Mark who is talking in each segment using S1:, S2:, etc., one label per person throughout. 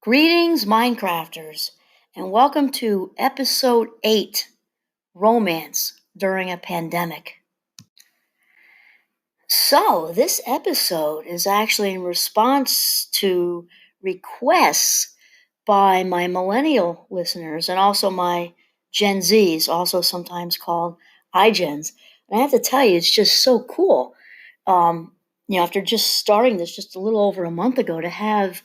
S1: Greetings, Minecrafters, and welcome to Episode 8 Romance During a Pandemic. So, this episode is actually in response to requests by my millennial listeners and also my Gen Zs, also sometimes called iGens. And I have to tell you, it's just so cool. After just starting this just a little over a month ago, to have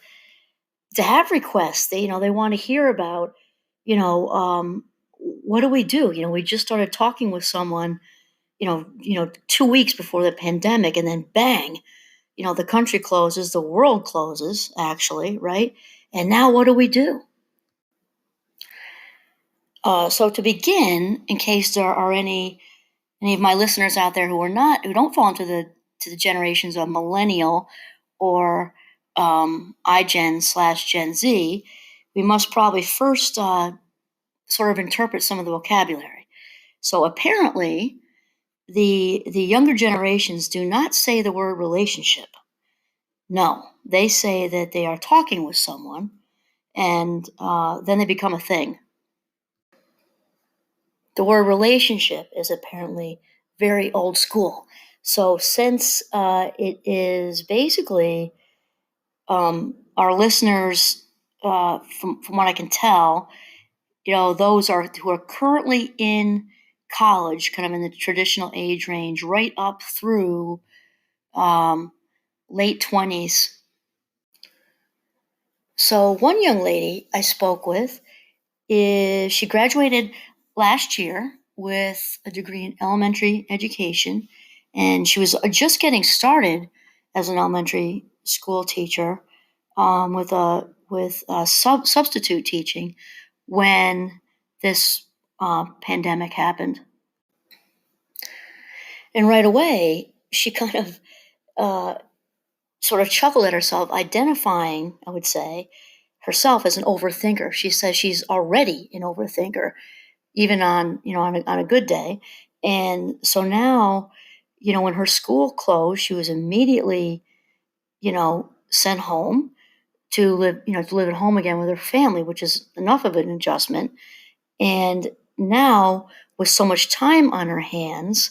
S1: requests. They want to hear about, what do we do? We just started talking with someone, 2 weeks before the pandemic, and then bang, the country closes, the world closes, actually, right? And now what do we do? So to begin, in case there are any of my listeners out there who don't fall into the generations of millennial or iGen/Gen Z, we must probably first sort of interpret some of the vocabulary. So apparently, the younger generations do not say the word relationship. No, they say that they are talking with someone, and then they become a thing. The word relationship is apparently very old school. So since it is basically our listeners, from what I can tell, those who are currently in college, kind of in the traditional age range, right up through late 20s. So one young lady I spoke with she graduated last year with a degree in elementary education, and she was just getting started as an elementary school teacher with substitute teaching when this pandemic happened. And right away, she kind of sort of chuckled at herself, identifying, I would say, herself as an overthinker. She says she's already an overthinker, even on a good day. And so now, when her school closed, she was immediately, sent home to live at home again with her family, which is enough of an adjustment. And now, with so much time on her hands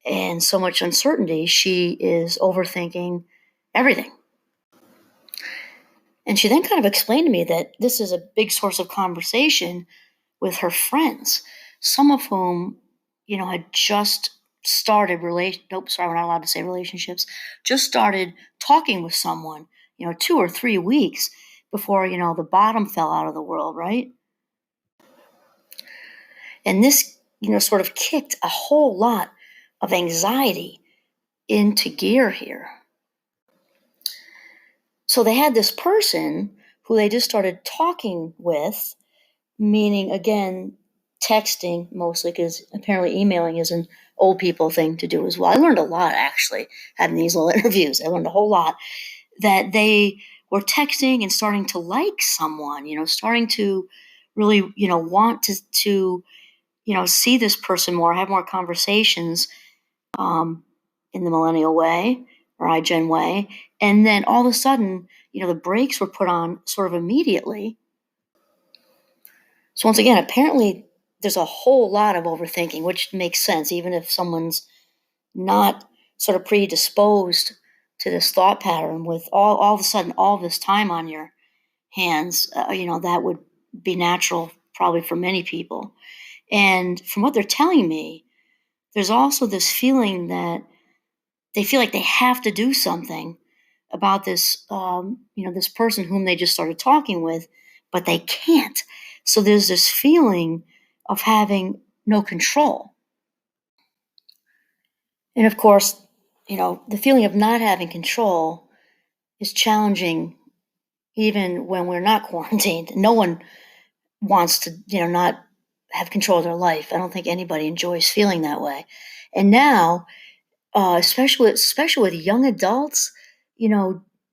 S1: and so much uncertainty, she is overthinking everything. And she then kind of explained to me that this is a big source of conversation with her friends, some of whom, had just started nope, sorry, we're not allowed to say relationships, just started talking with someone, 2 or 3 weeks before, the bottom fell out of the world, right? And this, sort of kicked a whole lot of anxiety into gear here. So they had this person who they just started talking with, meaning, again, texting mostly, because apparently emailing is an old people thing to do as well. I learned a lot, actually, having these little interviews. I learned a whole lot that they were texting and starting to like someone, starting to really, want to see this person more, have more conversations in the millennial way or iGen way. And then all of a sudden, the brakes were put on sort of immediately. So once again, apparently there's a whole lot of overthinking, which makes sense, even if someone's not sort of predisposed to this thought pattern. With all of a sudden all this time on your hands, that would be natural probably for many people. And from what they're telling me, there's also this feeling that they feel like they have to do something about this, this person whom they just started talking with, but they can't. So there's this feeling of having no control. And of course, the feeling of not having control is challenging even when we're not quarantined. No one wants to, not have control of their life. I don't think anybody enjoys feeling that way. And now, especially with young adults,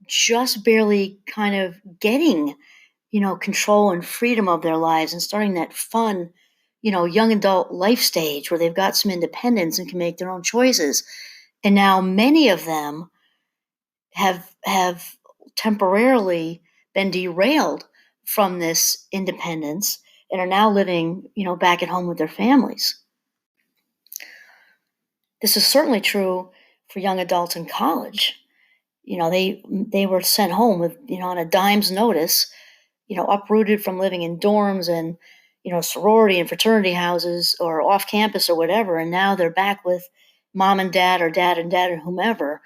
S1: just barely kind of getting, control and freedom of their lives and starting that fun, young adult life stage where they've got some independence and can make their own choices. And now many of them have temporarily been derailed from this independence and are now living, back at home with their families. This is certainly true for young adults in college. They were sent home with, on a dime's notice, uprooted from living in dorms and, sorority and fraternity houses or off campus or whatever. And now they're back with mom and dad or dad and dad or whomever,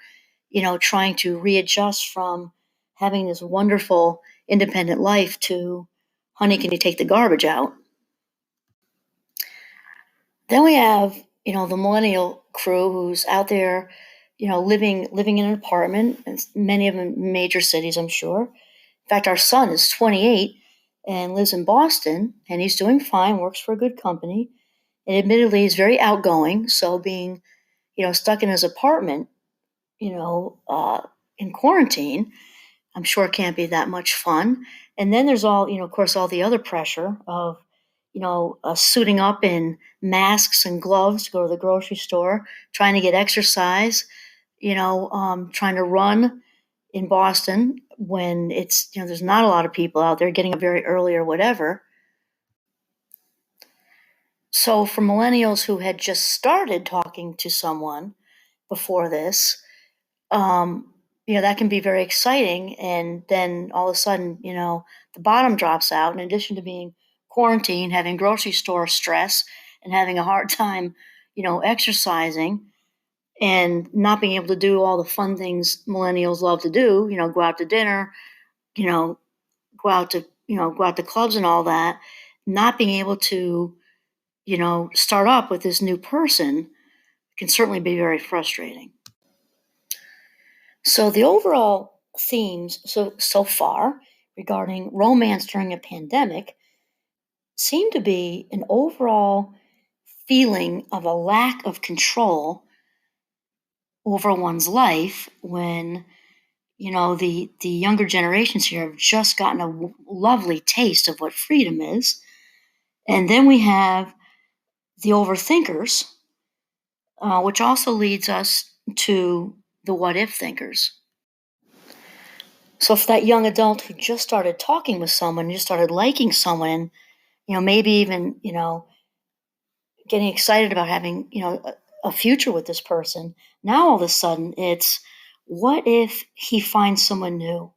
S1: trying to readjust from having this wonderful independent life to, honey, can you take the garbage out? Then we have, the millennial crew who's out there, living in an apartment, and many of them in major cities, I'm sure. In fact, our son is 28 and lives in Boston, and he's doing fine, works for a good company, and admittedly is very outgoing. So being, stuck in his apartment, in quarantine, I'm sure it can't be that much fun. And then there's all, of course, all the other pressure of, suiting up in masks and gloves to go to the grocery store, trying to get exercise, trying to run in Boston when it's, there's not a lot of people out there getting up very early or whatever. So for millennials who had just started talking to someone before this, that can be very exciting. And then all of a sudden, the bottom drops out. In addition to being quarantined, having grocery store stress, and having a hard time, exercising and not being able to do all the fun things millennials love to do, go out to dinner, you know, go out to clubs and all that, not being able to, start up with this new person can certainly be very frustrating. So the overall themes so far regarding romance during a pandemic seem to be an overall feeling of a lack of control over one's life when the younger generations here have just gotten a lovely taste of what freedom is. And then we have the overthinkers, which also leads us to the what if thinkers. So for that young adult who just started talking with someone, just started liking someone, maybe even, getting excited about having, a future with this person, now all of a sudden it's, what if he finds someone new?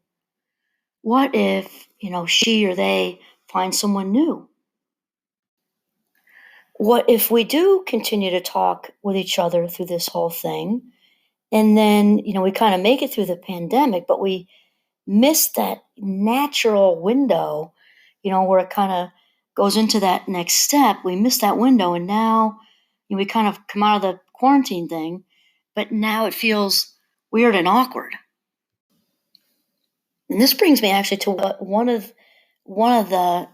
S1: What if, she or they find someone new? What if we do continue to talk with each other through this whole thing? And then, we kind of make it through the pandemic, but we miss that natural window, where it kind of goes into that next step. We miss that window, and now we kind of come out of the quarantine thing, but now it feels weird and awkward. And this brings me actually to what one of the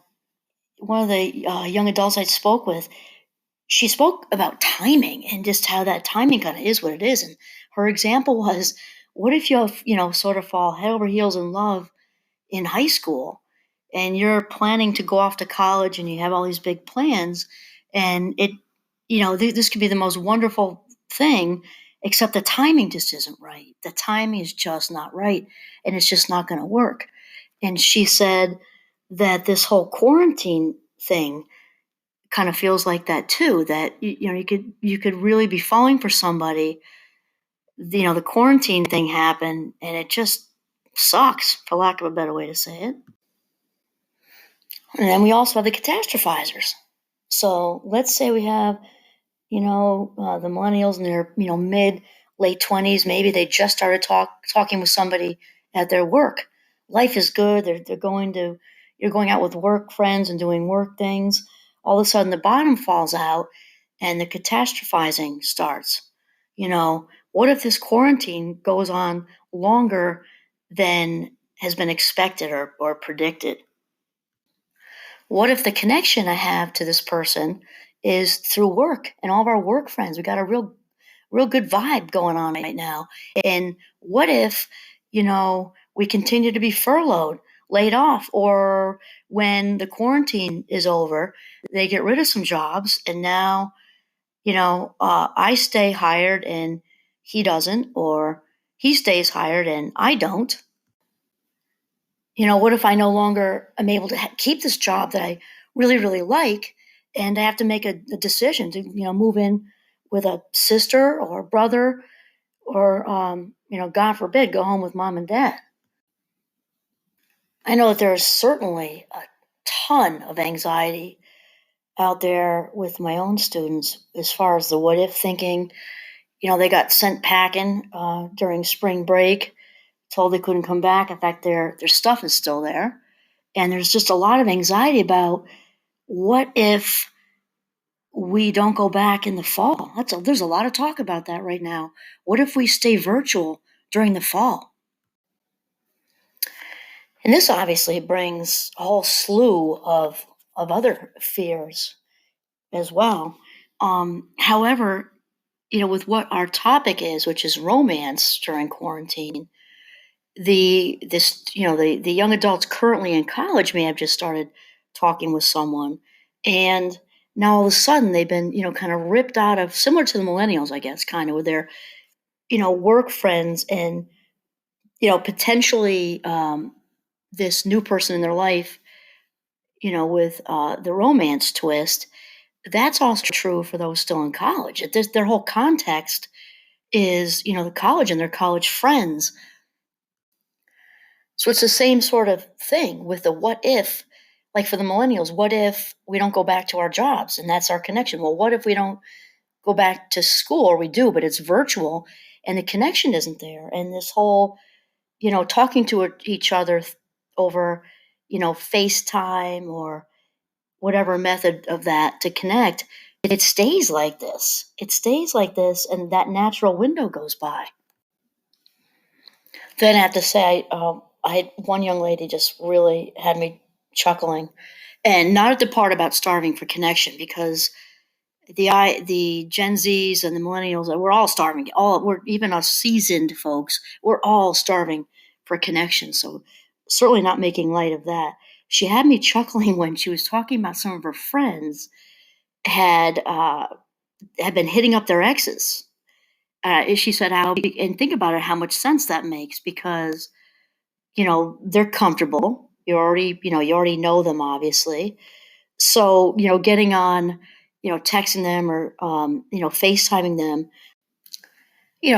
S1: young adults I spoke with. She spoke about timing and just how that timing kind of is what it is. And her example was, what if you sort of fall head over heels in love in high school and you're planning to go off to college and you have all these big plans, and this could be the most wonderful thing, except the timing just isn't right. The timing is just not right, and it's just not going to work. And she said that this whole quarantine thing kind of feels like that too, that you could really be falling for somebody. The quarantine thing happened and it just sucks, for lack of a better way to say it. And then we also have the catastrophizers. So let's say we have, the millennials in their, mid, late 20s. Maybe they just started talking with somebody at their work. Life is good. You're going out with work friends and doing work things. All of a sudden the bottom falls out and the catastrophizing starts. What if this quarantine goes on longer than has been expected or predicted? What if the connection I have to this person is through work and all of our work friends? We got a real good vibe going on right now. And what if, we continue to be furloughed, laid off, or when the quarantine is over, they get rid of some jobs and now, I stay hired and he doesn't, or he stays hired and I don't. What if I no longer am able to keep this job that I really, really like, and I have to make a decision to, move in with a sister or a brother, or, God forbid, go home with mom and dad. I know that there's certainly a ton of anxiety out there with my own students as far as the what if thinking. They got sent packing during spring break, told they couldn't come back. In fact, their stuff is still there. And there's just a lot of anxiety about what if we don't go back in the fall. There's a lot of talk about that right now. What if we stay virtual during the fall? And this obviously brings a whole slew of other fears as well. However, with what our topic is, which is romance during quarantine, the young adults currently in college may have just started talking with someone, and now all of a sudden they've been kind of ripped out of, similar to the millennials, I guess, kind of with their work friends, and potentially this new person in their life, with the romance twist. That's also true for those still in college. Their whole context is the college and their college friends. So it's the same sort of thing with the what if. Like for the millennials, what if we don't go back to our jobs and that's our connection? Well, what if we don't go back to school, or we do, but it's virtual and the connection isn't there? And this whole, talking to each other over, FaceTime or whatever method of that to connect, it stays like this. It stays like this, and that natural window goes by. Then I have to say, I had one young lady just really had me chuckling, and not at the part about starving for connection, because the Gen Zs and the millennials, we're all starving. We're, even us seasoned folks, we're all starving for connection. So certainly not making light of that. She had me chuckling when she was talking about some of her friends had had been hitting up their exes. She said how, and think about it, how much sense that makes, because they're comfortable. You already know them, obviously. So getting on, texting them, or FaceTiming them,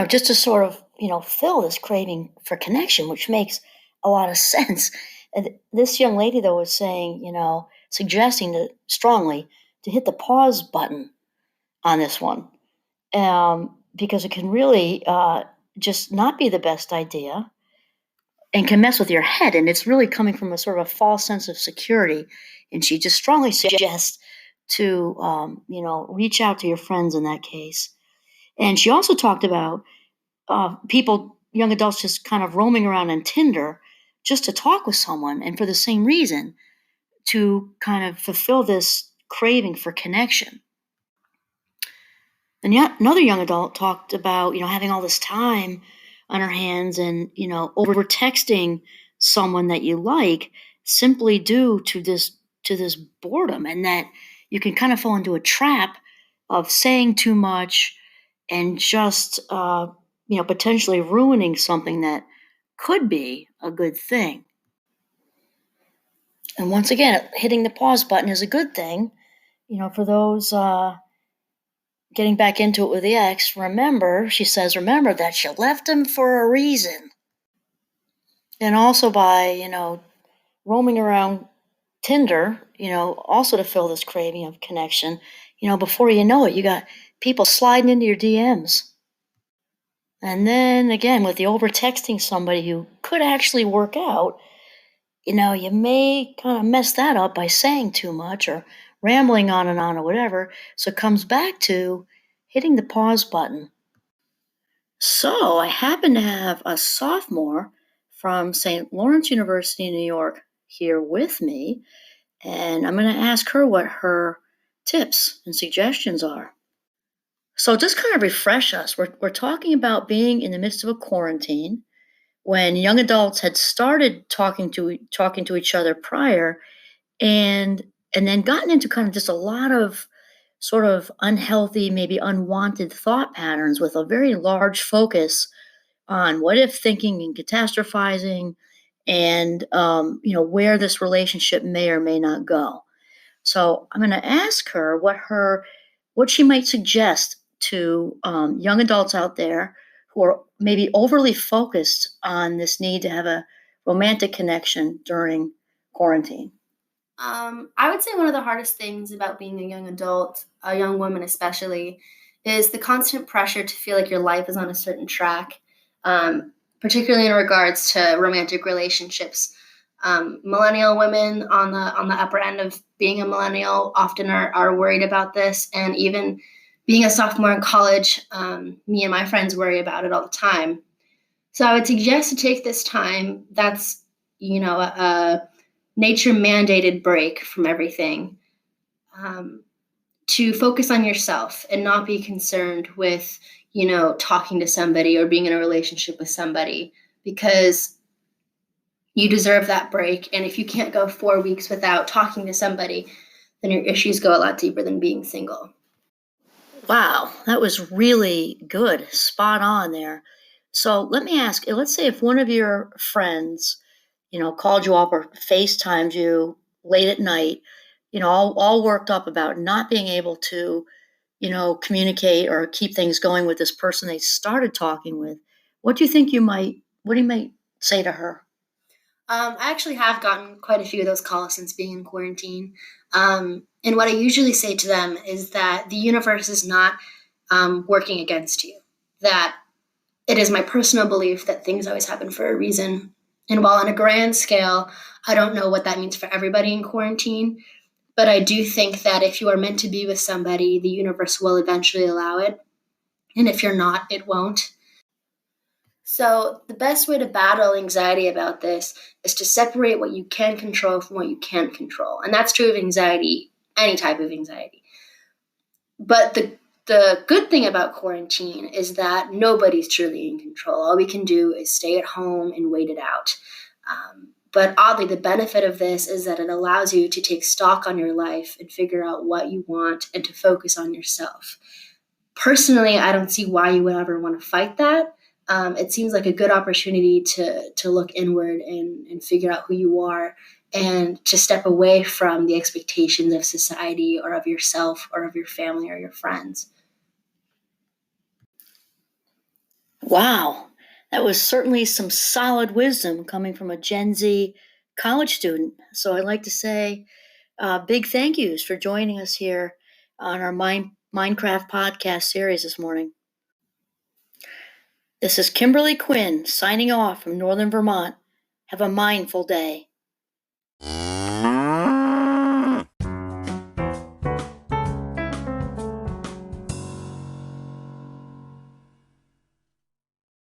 S1: just to sort of fill this craving for connection, which makes a lot of sense. And this young lady, though, was saying, suggesting strongly to hit the pause button on this one, because it can really just not be the best idea and can mess with your head. And it's really coming from a sort of a false sense of security. And she just strongly suggests to, reach out to your friends in that case. And she also talked about people, young adults, just kind of roaming around on Tinder just to talk with someone, and for the same reason, to kind of fulfill this craving for connection. And yet another young adult talked about, having all this time on her hands, and, over texting someone that you like, simply due to this boredom, and that you can kind of fall into a trap of saying too much, and just potentially ruining something that could be a good thing. And once again, hitting the pause button is a good thing, for those getting back into it with the ex. She says, remember that you left him for a reason. And also by, roaming around Tinder, also to fill this craving of connection, before you know it, you got people sliding into your DMs. And then again, with the over texting somebody who could actually work out, you may kind of mess that up by saying too much or rambling on and on or whatever. So it comes back to hitting the pause button. So I happen to have a sophomore from St. Lawrence University in New York here with me, and I'm going to ask her what her tips and suggestions are. So just kind of refresh us. We're talking about being in the midst of a quarantine when young adults had started talking to each other prior, and then gotten into kind of just a lot of sort of unhealthy, maybe unwanted thought patterns, with a very large focus on what if thinking and catastrophizing, and where this relationship may or may not go. So I'm going to ask her what she might suggest to young adults out there who are maybe overly focused on this need to have a romantic connection during quarantine.
S2: I would say one of the hardest things about being a young adult, a young woman especially, is the constant pressure to feel like your life is on a certain track, particularly in regards to romantic relationships. Millennial women on the upper end of being a millennial often are worried about this, and even being a sophomore in college, me and my friends worry about it all the time. So I would suggest to take this time. That's a nature mandated break from everything, um, to focus on yourself and not be concerned with talking to somebody or being in a relationship with somebody, because you deserve that break. And if you can't go 4 weeks without talking to somebody, then your issues go a lot deeper than being single.
S1: Wow, that was really good. Spot on there. So let me ask, let's say if one of your friends, called you up or FaceTimed you late at night, all worked up about not being able to, communicate or keep things going with this person they started talking with. What do you might say to her?
S2: I actually have gotten quite a few of those calls since being in quarantine. And what I usually say to them is that the universe is not working against you, that it is my personal belief that things always happen for a reason. And while on a grand scale, I don't know what that means for everybody in quarantine, but I do think that if you are meant to be with somebody, the universe will eventually allow it. And if you're not, it won't. So, the best way to battle anxiety about this is to separate what you can control from what you can't control. And that's true of anxiety, any type of anxiety. But the good thing about quarantine is that nobody's truly in control. All we can do is stay at home and wait it out. But oddly, the benefit of this is that it allows you to take stock on your life and figure out what you want and to focus on yourself. Personally, I don't see why you would ever want to fight that. It seems like a good opportunity to look inward and figure out who you are, and to step away from the expectations of society or of yourself or of your family or your friends.
S1: Wow, that was certainly some solid wisdom coming from a Gen Z college student. So I'd like to say big thank yous for joining us here on our Minecraft podcast series this morning. This is Kimberly Quinn signing off from Northern Vermont. Have a mindful day.